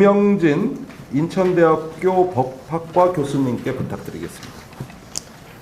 김영진 인천대학교 법학과 교수님께 부탁드리겠습니다.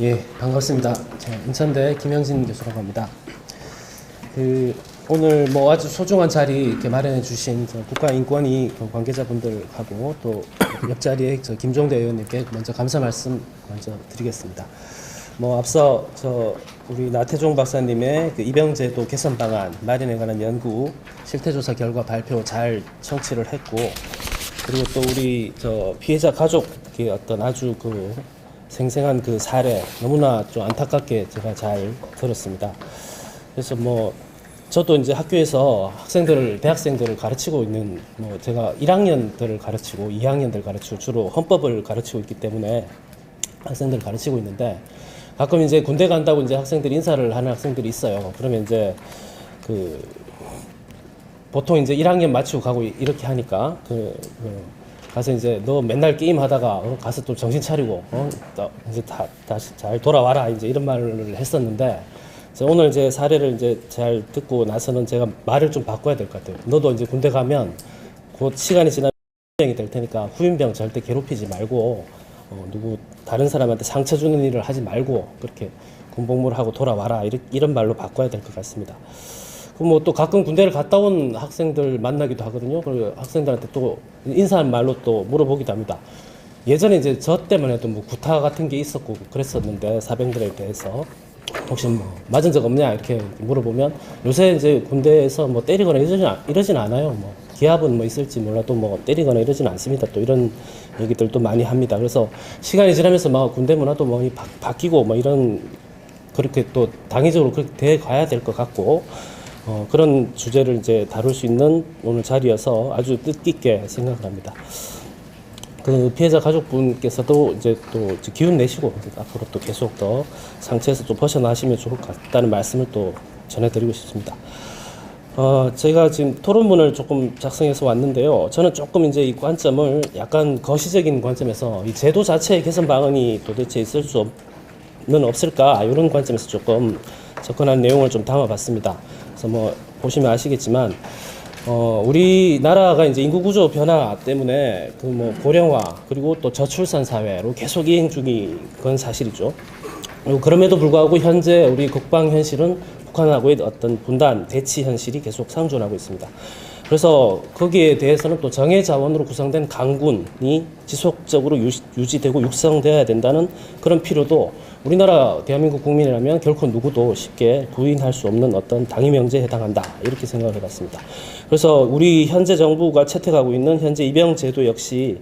예, 반갑습니다. 제가 인천대 김영진 교수라고 합니다. 오늘 아주 소중한 자리 이렇게 마련해 주신 국가인권위 관계자분들하고 또 옆자리에 김종대 의원님께 먼저 감사 말씀 먼저 드리겠습니다. 앞서 우리 나태종 박사님의 입영제도 개선 방안 마련에 관한 연구 실태조사 결과 발표 잘 청취를 했고, 그리고 또 우리 피해자 가족의 어떤 아주 생생한 사례 너무나 좀 안타깝게 제가 잘 들었습니다. 그래서 저도 이제 학교에서 대학생들을 가르치고 있는, 제가 1학년들을 가르치고 2학년들 가르치고 주로 헌법을 가르치고 있기 때문에 학생들을 가르치고 있는데, 가끔 이제 군대 간다고 이제 학생들이 인사를 하는 학생들이 있어요. 그러면 이제 보통 이제 1학년 마치고 가고 이렇게 하니까 가서 이제 너 맨날 게임 하다가 가서 또 정신 차리고 이제 다시 잘 돌아와라 이제 이런 말을 했었는데, 오늘 제 사례를 이제 잘 듣고 나서는 제가 말을 좀 바꿔야 될 것 같아요. 너도 이제 군대 가면 곧 시간이 지나면 후임병이 될 테니까 후임병 절대 괴롭히지 말고 다른 사람한테 상처 주는 일을 하지 말고 그렇게 군복무를 하고 돌아와라 이런 말로 바꿔야 될 것 같습니다. 또 가끔 군대를 갔다 온 학생들 만나기도 하거든요. 그리고 학생들한테 또 인사한 말로 또 물어보기도 합니다. 예전에 이제 저 때문에 또 구타 같은 게 있었고 그랬었는데, 사병들에 대해서 혹시 맞은 적 없냐 이렇게 물어보면, 요새 이제 군대에서 때리거나 이러진 않아요. 기합은 있을지 몰라도 때리거나 이러진 않습니다. 또 이런 얘기들도 많이 합니다. 그래서 시간이 지나면서 군대 문화도 많이 바뀌고 이런, 그렇게 또 당위적으로 그렇게 돼 가야 될 것 같고, 그런 주제를 이제 다룰 수 있는 오늘 자리여서 아주 뜻깊게 생각을 합니다. 피해자 가족분께서도 이제 또 기운 내시고 앞으로 또 계속 더 상처에서 좀 벗어나시면 좋을 것 같다는 말씀을 또 전해드리고 싶습니다. 제가 지금 토론문을 조금 작성해서 왔는데요. 저는 조금 이제 이 관점을 약간 거시적인 관점에서 이 제도 자체의 개선 방안이 도대체 있을 수 없을까, 이런 관점에서 조금 접근한 내용을 좀 담아봤습니다. 그래서 보시면 아시겠지만, 우리나라가 이제 인구 구조 변화 때문에 고령화 그리고 또 저출산 사회로 계속 이행 중인 건 사실이죠. 그리고 그럼에도 불구하고 현재 우리 국방 현실은 북한하고의 어떤 분단, 대치 현실이 계속 상존하고 있습니다. 그래서 거기에 대해서는 또 정예 자원으로 구성된 강군이 지속적으로 유지되고 육성되어야 된다는 그런 필요도 우리나라 대한민국 국민이라면 결코 누구도 쉽게 부인할 수 없는 어떤 당위명제에 해당한다, 이렇게 생각을 해봤습니다. 그래서 우리 현재 정부가 채택하고 있는 현재 입영제도 역시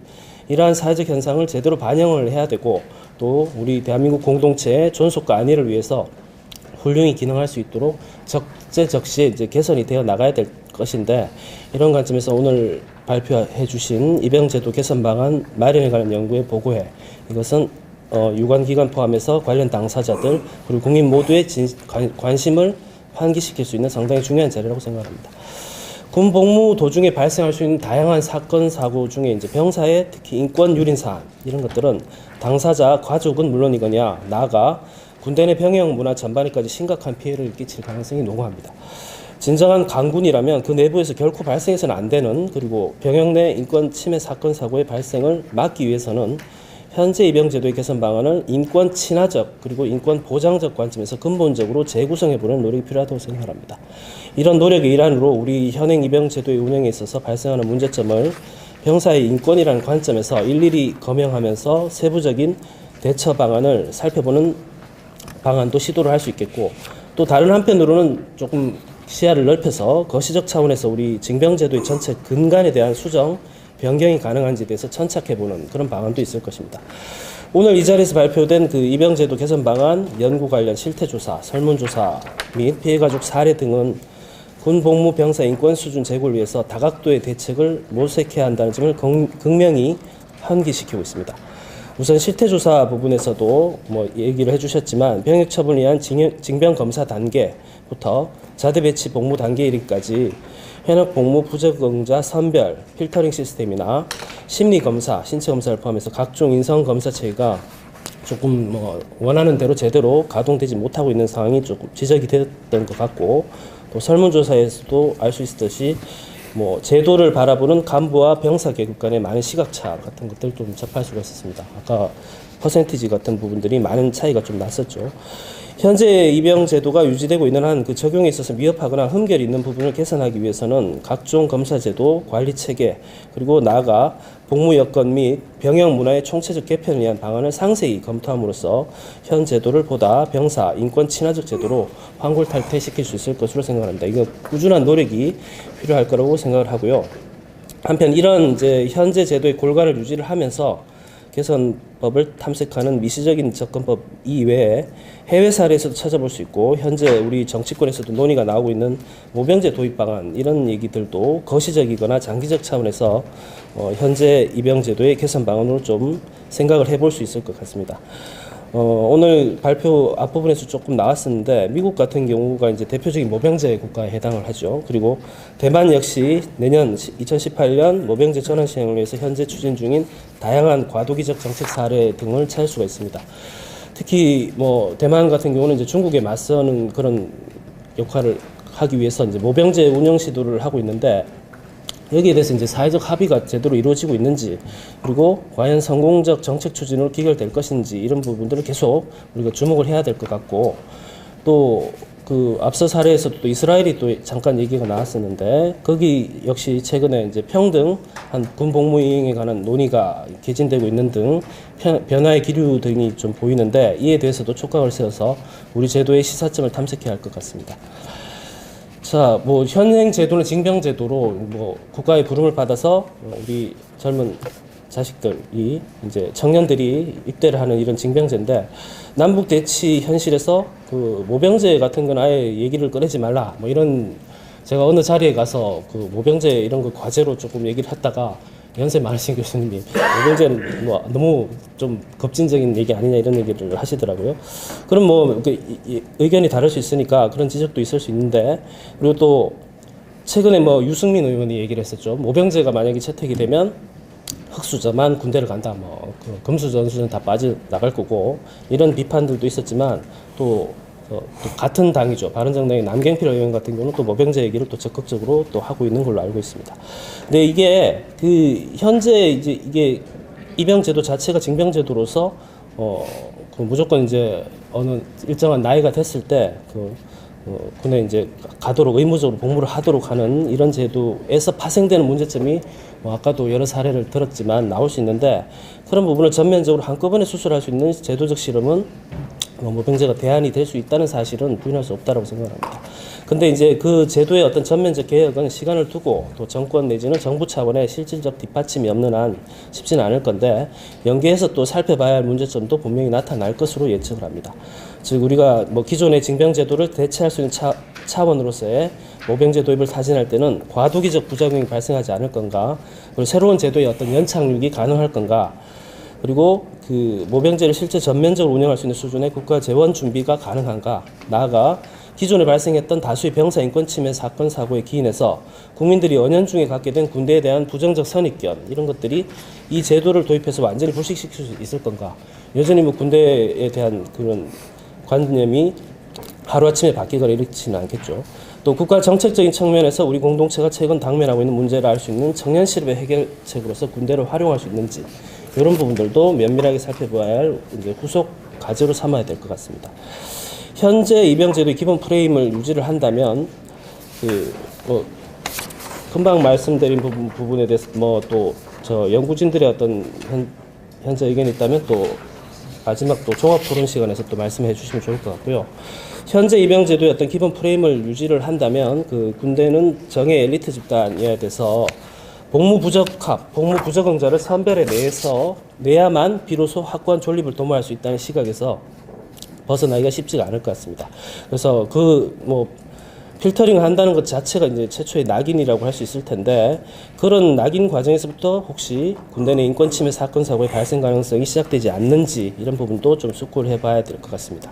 이러한 사회적 현상을 제대로 반영을 해야 되고, 또 우리 대한민국 공동체의 존속과 안위를 위해서 훌륭히 기능할 수 있도록 적재적시에 이제 개선이 되어 나가야 될 것인데, 이런 관점에서 오늘 발표해 주신 입영제도 개선 방안 마련에 관한 연구의 보고회, 이것은 유관기관 포함해서 관련 당사자들 그리고 국민 모두의 관심을 환기시킬 수 있는 상당히 중요한 자리라고 생각합니다. 군 복무 도중에 발생할 수 있는 다양한 사건 사고 중에 이제 병사의 특히 인권 유린 사안, 이런 것들은 당사자 가족은 물론이거냐 나아가 군대 내 병영 문화 전반에까지 심각한 피해를 끼칠 가능성이 농후합니다. 진정한 강군이라면 그 내부에서 결코 발생해서는 안 되는, 그리고 병영 내 인권 침해 사건 사고의 발생을 막기 위해서는 현재 입영제도의 개선 방안을 인권 친화적 그리고 인권 보장적 관점에서 근본적으로 재구성해보는 노력이 필요하다고 생각합니다. 이런 노력의 일환으로 우리 현행 입영제도의 운영에 있어서 발생하는 문제점을 병사의 인권이라는 관점에서 일일이 검증하면서 세부적인 대처 방안을 살펴보는 방안도 시도를 할 수 있겠고, 또 다른 한편으로는 조금 시야를 넓혀서 거시적 차원에서 우리 징병제도의 전체 근간에 대한 수정, 변경이 가능한지에 대해서 천착해보는 그런 방안도 있을 것입니다. 오늘 이 자리에서 발표된 입영제도 개선 방안, 연구 관련 실태조사, 설문조사 및 피해가족 사례 등은 군 복무 병사 인권 수준 제고를 위해서 다각도의 대책을 모색해야 한다는 점을 극명히 환기시키고 있습니다. 우선 실태조사 부분에서도 얘기를 해주셨지만, 병역 처분을 위한 징병검사 단계부터 자대 배치 복무 단계 이르기까지 현역 복무 부적응자 선별, 필터링 시스템이나 심리검사, 신체검사를 포함해서 각종 인성검사 체계가 조금 원하는 대로 제대로 가동되지 못하고 있는 상황이 조금 지적이 됐던 것 같고, 또 설문조사에서도 알 수 있듯이 뭐 제도를 바라보는 간부와 병사 계급 간의 많은 시각차 같은 것들 좀 접할 수가 있었습니다. 아까 퍼센티지 같은 부분들이 많은 차이가 좀 났었죠. 현재 입영 제도가 유지되고 있는 한 그 적용에 있어서 미흡하거나 흠결이 있는 부분을 개선하기 위해서는 각종 검사 제도, 관리 체계, 그리고 나아가 복무 여건 및 병역 문화의 총체적 개편을 위한 방안을 상세히 검토함으로써 현 제도를 보다 병사 인권 친화적 제도로 환골탈퇴시킬 수 있을 것으로 생각합니다. 이거 꾸준한 노력이 필요할 거라고 생각을 하고요. 한편 이런 이제 현재 제도의 골간을 유지를 하면서 개선법을 탐색하는 미시적인 접근법 이외에 해외 사례에서도 찾아볼 수 있고 현재 우리 정치권에서도 논의가 나오고 있는 모병제 도입 방안 이런 얘기들도 거시적이거나 장기적 차원에서 현재 입영제도의 개선 방안으로 좀 생각을 해볼 수 있을 것 같습니다. 오늘 발표 앞부분에서 조금 나왔었는데 미국 같은 경우가 이제 대표적인 모병제 국가에 해당을 하죠. 그리고 대만 역시 내년 2018년 모병제 전환 시행을 위해서 현재 추진 중인 다양한 과도기적 정책 사례 등을 찾을 수가 있습니다. 특히 뭐 대만 같은 경우는 이제 중국에 맞서는 그런 역할을 하기 위해서 이제 모병제 운영 시도를 하고 있는데 여기에 대해서 이제 사회적 합의가 제대로 이루어지고 있는지 그리고 과연 성공적 정책 추진으로 기결될 것인지 이런 부분들을 계속 우리가 주목을 해야 될 것 같고 또 그 앞서 사례에서도 또 이스라엘이 또 잠깐 얘기가 나왔었는데 거기 역시 최근에 이제 평등 한 군 복무 이행에 관한 논의가 개진되고 있는 등 변화의 기류 등이 좀 보이는데 이에 대해서도 촉각을 세워서 우리 제도의 시사점을 탐색해야 할 것 같습니다. 자, 뭐 현행 제도는 징병 제도로 뭐 국가의 부름을 받아서 우리 젊은 자식들이 이제 청년들이 입대를 하는 이런 징병제인데 남북 대치 현실에서 그 모병제 같은 건 아예 얘기를 꺼내지 말라 뭐 이런 제가 어느 자리에 가서 그 모병제 이런 거 과제로 조금 얘기를 했다가 연세 많으신 교수님이 모병제는 뭐 너무 좀 급진적인 얘기 아니냐 이런 얘기를 하시더라고요. 그럼 뭐 의견이 다를 수 있으니까 그런 지적도 있을 수 있는데 그리고 또 최근에 뭐 유승민 의원이 얘기를 했었죠. 모병제가 만약에 채택이 되면 흑수저만 군대를 간다. 뭐 금수저, 은수저는 다 빠져나갈 거고 이런 비판들도 있었지만 또 같은 당이죠. 바른정당의 남경필 의원 같은 경우는 또 모병제 얘기를 또 적극적으로 또 하고 있는 걸로 알고 있습니다. 근데 이게 그 현재 이제 이게 입영제도 자체가 징병제도로서 그 무조건 이제 어느 일정한 나이가 됐을 때 군에 이제 가도록 의무적으로 복무를 하도록 하는 이런 제도에서 파생되는 문제점이 뭐 아까도 여러 사례를 들었지만 나올 수 있는데 그런 부분을 전면적으로 한꺼번에 수술할 수 있는 제도적 실험은 모병제가 대안이 될 수 있다는 사실은 부인할 수 없다고 생각합니다. 근데 이제 그 제도의 어떤 전면적 개혁은 시간을 두고 또 정권 내지는 정부 차원의 실질적 뒷받침이 없는 한 쉽지는 않을 건데 연계해서 또 살펴봐야 할 문제점도 분명히 나타날 것으로 예측을 합니다. 즉 우리가 뭐 기존의 징병제도를 대체할 수 있는 차원으로서의 모병제 도입을 타진할 때는 과도기적 부작용이 발생하지 않을 건가 그리고 새로운 제도의 어떤 연착륙이 가능할 건가 그리고 그 모병제를 실제 전면적으로 운영할 수 있는 수준의 국가 재원 준비가 가능한가 나아가 기존에 발생했던 다수의 병사 인권 침해 사건 사고에 기인해서 국민들이 은연중에 갖게 된 군대에 대한 부정적 선입견 이런 것들이 이 제도를 도입해서 완전히 불식시킬 수 있을 건가 여전히 뭐 군대에 대한 그런 관념이 하루아침에 바뀌거나 이렇지는 않겠죠. 또 국가 정책적인 측면에서 우리 공동체가 최근 당면하고 있는 문제를 알 수 있는 청년 실업의 해결책으로서 군대를 활용할 수 있는지 이런 부분들도 면밀하게 살펴봐야 할 이제 후속 과제로 삼아야 될 것 같습니다. 현재 입영제도의 기본 프레임을 유지를 한다면 금방 말씀드린 부분에 대해서 뭐 또 저 연구진들의 어떤 현재 의견이 있다면 또 마지막 또 종합 토론 시간에서 또 말씀해 주시면 좋을 것 같고요. 현재 입영제도의 어떤 기본 프레임을 유지를 한다면 그 군대는 정예 엘리트 집단이어야 돼서 복무 부적응자를 선별해 내야만 비로소 확고한 존립을 도모할 수 있다는 시각에서 벗어나기가 쉽지가 않을 것 같습니다. 그래서 필터링을 한다는 것 자체가 이제 최초의 낙인이라고 할 수 있을 텐데 그런 낙인 과정에서부터 혹시 군대 내 인권 침해 사건 사고의 발생 가능성이 시작되지 않는지 이런 부분도 좀 숙고를 해봐야 될 것 같습니다.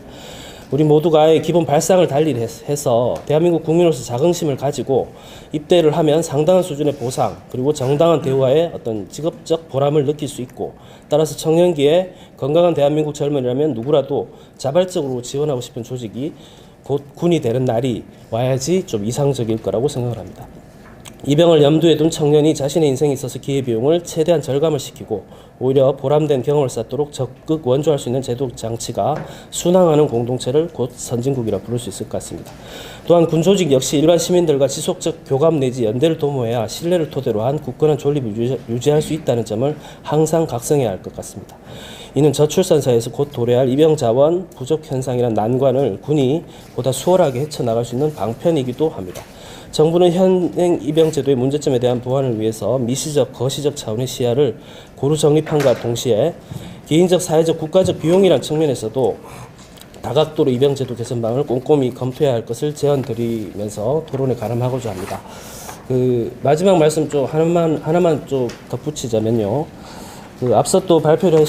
우리 모두가 아예 기본 발상을 달리 해서 대한민국 국민으로서 자긍심을 가지고 입대를 하면 상당한 수준의 보상 그리고 정당한 대우와의 어떤 직업적 보람을 느낄 수 있고 따라서 청년기에 건강한 대한민국 젊은이라면 누구라도 자발적으로 지원하고 싶은 조직이 곧 군이 되는 날이 와야지 좀 이상적일 거라고 생각을 합니다. 입영을 염두에 둔 청년이 자신의 인생에 있어서 기회비용을 최대한 절감을 시키고 오히려 보람된 경험을 쌓도록 적극 원조할 수 있는 제도 장치가 순항하는 공동체를 곧 선진국이라 부를 수 있을 것 같습니다. 또한 군조직 역시 일반 시민들과 지속적 교감 내지 연대를 도모해야 신뢰를 토대로 한 굳건한 존립을 유지할 수 있다는 점을 항상 각성해야 할 것 같습니다. 이는 저출산 사회에서 곧 도래할 입영 자원 부족 현상이란 난관을 군이 보다 수월하게 헤쳐나갈 수 있는 방편이기도 합니다. 정부는 현행 입영제도의 문제점에 대한 보완을 위해서 미시적, 거시적 차원의 시야를 고루 정립함과 동시에 개인적, 사회적, 국가적 비용이란 측면에서도 다각도로 입영제도 개선방을 꼼꼼히 검토해야 할 것을 제언드리면서 토론에 가름하고자 합니다. 마지막 말씀 좀 하나만 좀 덧붙이자면요. 앞서 또 발표를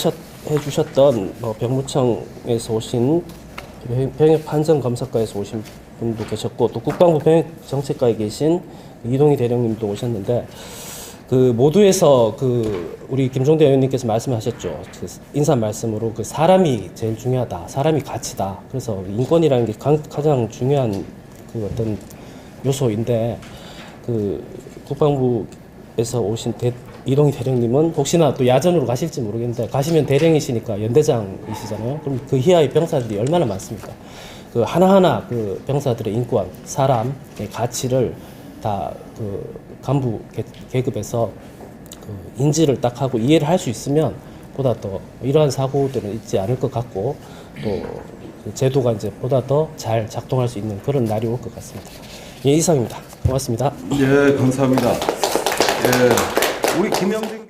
해주셨던 병무청에서 오신 병역 판정 검사과에서 오신 분도 계셨고 또 국방부 병역정책과에 계신 이동희 대령님도 오셨는데 모두에서 우리 김종대 의원님께서 말씀하셨죠. 인사 말씀으로 사람이 제일 중요하다. 사람이 가치다. 그래서 인권이라는 게 가장 중요한 어떤 요소인데 국방부에서 오신 이동희 대령님은 혹시나 또 야전으로 가실지 모르겠는데 가시면 대령이시니까 연대장이시잖아요. 그럼 그 이하의 병사들이 얼마나 많습니까? 하나하나 병사들의 인권, 사람의 가치를 다 간부 계급에서 인지를 딱 하고 이해를 할 수 있으면 보다 더 이러한 사고들은 있지 않을 것 같고 또 제도가 이제 보다 더 잘 작동할 수 있는 그런 날이 올 것 같습니다. 예, 이상입니다. 고맙습니다. 예, 감사합니다. 예, 우리 김영진